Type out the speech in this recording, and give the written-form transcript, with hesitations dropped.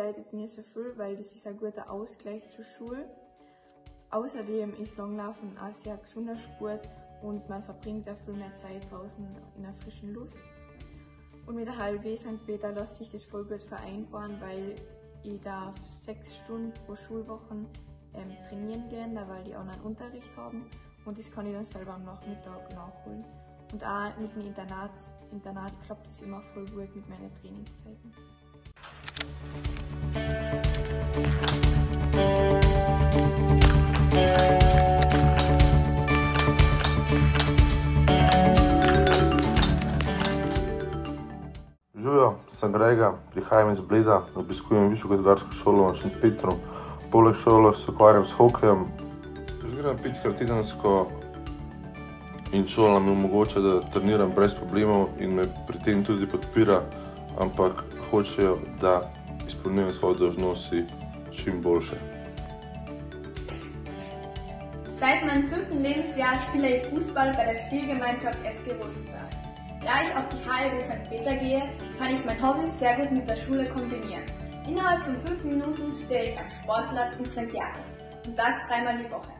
bedeutet mir sehr viel, weil das ist ein guter Ausgleich zur Schule. Außerdem ist Langlaufen auch sehr gesunder Sport und man verbringt auch viel mehr Zeit draußen in der frischen Luft. Und mit der HLW St. Peter lässt sich das voll gut vereinbaren, weil ich darf 6 Stunden pro Schulwochen trainieren gehen, weil die anderen Unterricht haben, und das kann ich dann selber am Nachmittag nachholen. Und auch mit dem Internat klappt es immer voll gut mit meinen Trainingszeiten. Živijo, sem Grega, prihajam iz Bleda, obiskujem Višjo gospodarsko šolo v St. Petru. Poleg šole se ukvarjam s hokejem. Treniram 5-krat tedensko in šola mi omogoča, da treniram brez problemov in me pri tem tudi podpira, ampak hočejo, da izpolnjujem svoje dolžnosti čim boljše. Seit meinem 5. Lebensjahr spiele ich Fußball bei der Spielgemeinschaft SG Rosenberg. Da ich auf die HLW St. Peter gehe, kann ich mein Hobby sehr gut mit der Schule kombinieren. Innerhalb von 5 Minuten stehe ich am Sportplatz in St. Jakob, und das 3-mal die Woche.